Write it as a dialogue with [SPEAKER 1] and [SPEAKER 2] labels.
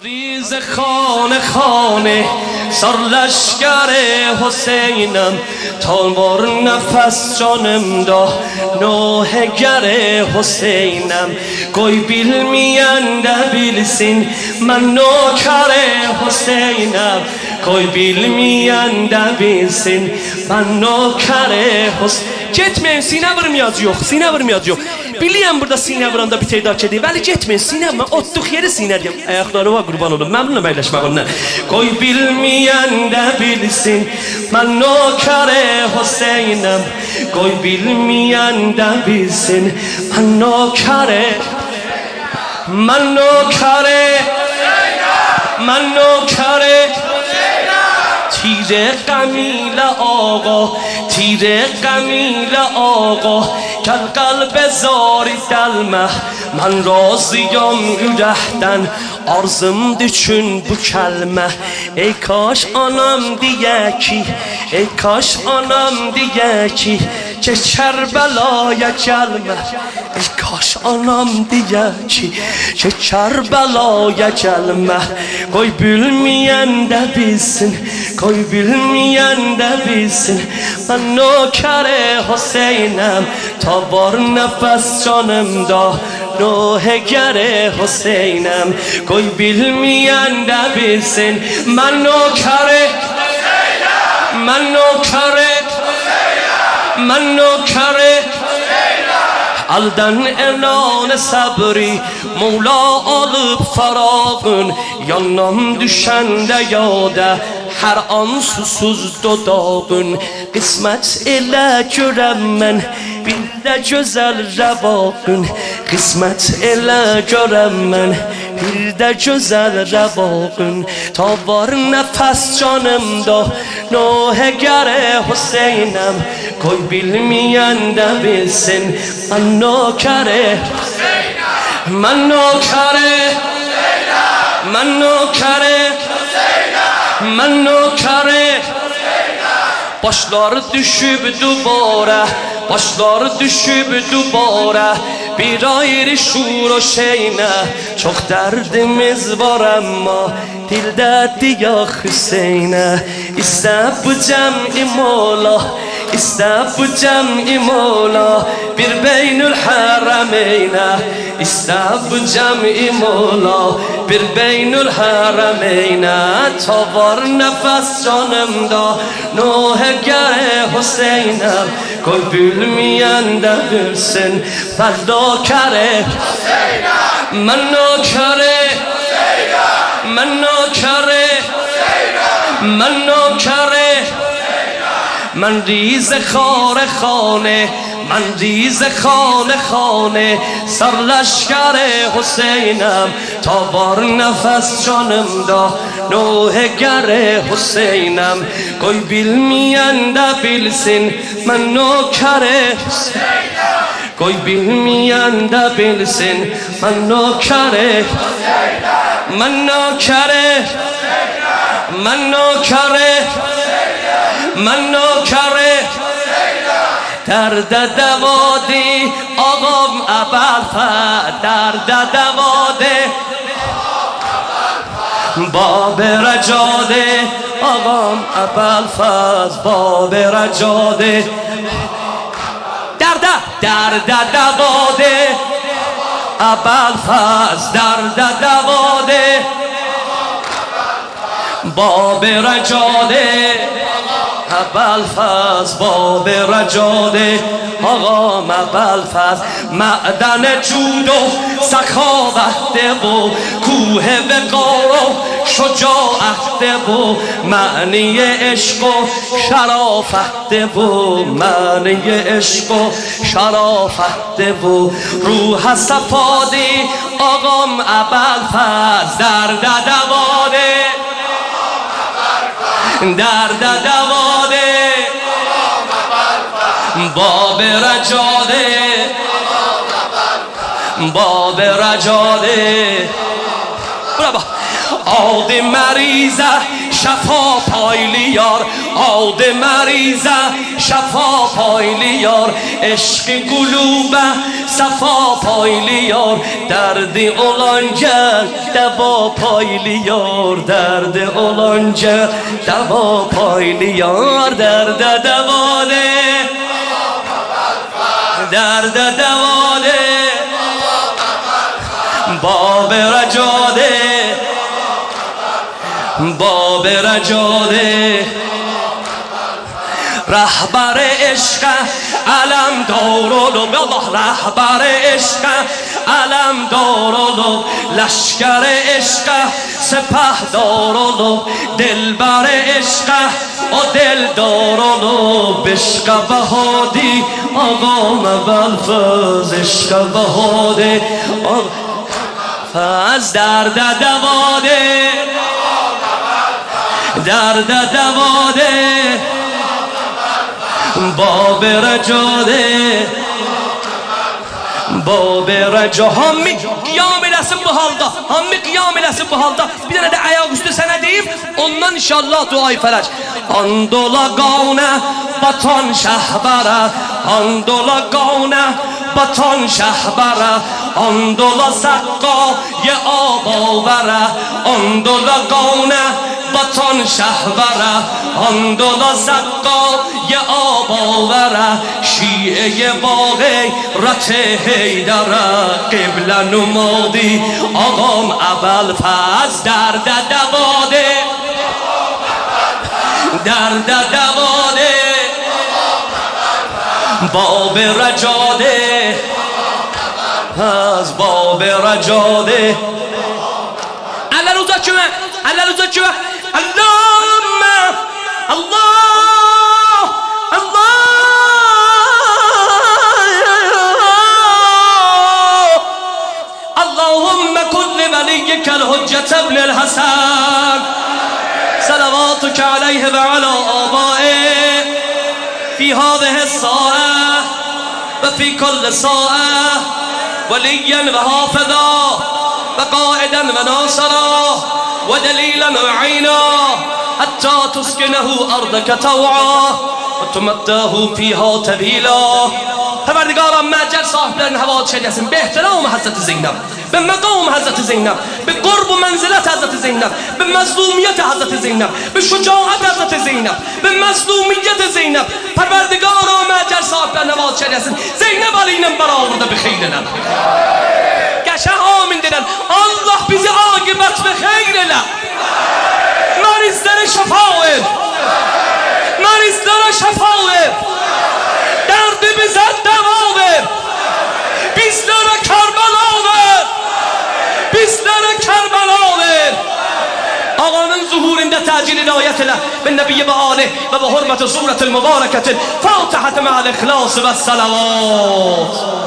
[SPEAKER 1] ریز خانه خانه سر لشکر حسینم تالمار نفس جانم دا نوهگر حسینم گوی بیل میانده بیلسین من نوکر حسینم گوی بیل میانده بیلسین من نوکر حسینم Getmeyin, sinə vurmayacaq yox, sinə vurmayacaq yox. Biliyəm burada sinə vuranda bir teyda kedi. Vəli getmeyin, sinə mən otduq yeri sinəliyəm. Ayaqları var, qurban olum. Məmnunum əyləşmək onunla. Qoy bilməyən də bilsin, mən nökərə Hüseynəm. Qoy bilməyən də bilsin, mən nökərə. Mən nökərə. Mən nökərə. تیر قمیل آقا تیر قمیل آقا کل قلب زاری دلمه من razıyam ürəkdən arzımdır üçün bu kəlmə ey kaş anam diyə ki ey kaş anam diyə ki Kərbəlaya gəlmə ey kaş anam diyə ki Kərbəlaya gəlmə qoy bilməyən də bilsin qoy bilməyən də bilsin mən nökər Hüseynəm ta var nəfəs canımda نوهگر حسینم کوی bilməyən də bilsin mən nökər mən nökər mən nökər Aldan elan sabri Mola alıp farağın Yanam düşəndə yada Hər an susuz dodağın Qismət elə görəm mən Bir də gözəl rəvaqın Qismət elə görəm mən Bir də gözəl rəvaqın Ta var nəfəs canımda Nöhəgər Hüseynəm Qoy bilməyən də bilsin Mən nökər Mən nökər Mən nökər Mən nökər Başlar düşüb dubara Başlar düşüb dubara Bir ayrı şur o şeyine Çok derdimiz var ama Dildə ya Hüseynə İstə bu cəm'i mola İstə bu cəm'i mola Bir beynül hərəmeynə İstə bu cəm'i mola Bir beynül hərəmeynə Ta var nəfəs canımda Nöhəgər Hüseynəm Qoy bilməyən də bilsin Mən nökər Mən nökər Mən nökər Mən nökər من ریز خانه خانه من ریز خانه خانه سر لشکر حسینم تا بار نفس جانم دا نوهگر حسینم کوی bilməyən də bilsin من نوکر حسینم کوی bilməyən də bilsin من نوکر حسینم من نوکر من نوکر من نوکر درد دوادی آقام ابوالفضل درد دوادی باب رجاده آقام ابوالفضل باب رجاده درد دوادی ابوالفضل درد دوادی باب رجاده ابوالفضل باب رجاده آقام ابوالفضل معدن جود و سخاوت و کوه وقار و شجاعت و معنی عشق و شرافت و معنی عشق و شرافت و روح صفادی آقام ابوالفضل درد دواده درد دواده باب رجاده باب رجاده آد مریضه شفا پایلیار آد مریضه شفا پایلیار عشق قلوبه صفا پایلیار درد اولانجا دوا پایلیار درد اولانجا دوا پایلیار درد دواله درد دواله باب رجاده باب رجاده رهبر عشق علم دارالو بالله رهبر عشق علم دارالو لشکر عشق سپه دارالو دلبر عشق و دل دارالو بشق بهادی آقا مبلفز عشق بهادی فاز درد دواده درد دواده باب رجاده باب رجا Hammi qiyam eləsin bu halda Hammi qiyam eləsin bu halda bir dənə də ayaqüstü sənə deyim ondan inşallah duayı fərəc Andola qavnə batan şəhbərə Andola qavnə batan şəhbərə Andola səqqa ye abavərə Andola qavnə batan şəhbərə Andola səqqa ye abavərə شیعه باقی رت حیدره قبله نمادی آقام اول فاز درد دواده درد دواده باب رجاده از باب رجاده الله روزا کمه الله روزا کمه اللهم الله وليك الحجة ابن الحسن صلواتك عليه وعلى آبائه في هذه الساعة وفي كل ساعة وليا وحافظا وقائدا وناصرا ودليلا وعينا حتى تسكنه أرضك طوعا وتمتعه فيها تبيلا پروردگارم مجل صاحبان حواد شدیسن به احترام حضرت زینب به مقام حضرت زینب به قرب و منزلت حضرت زینب به مظلومیت حضرت زینب به شجاعت حضرت زینب به مظلومیت زینب پروردگارم مجل صاحبان حواد شدیسن زینب علینم برآورده به خیرنا قشنگ آمین دیدن الله bizi عاقبت به خیر له مریضلere شفا ver مریضلere şafa ver derdi bize deva ver bizlere Kerbela ver bizlere Kerbela ver ağanın zuhurunda tacil inayet ile ve Nebiye ve aleyh ve hürmeti suretil mübareketin Fatiha ma'al ihlas ve salavat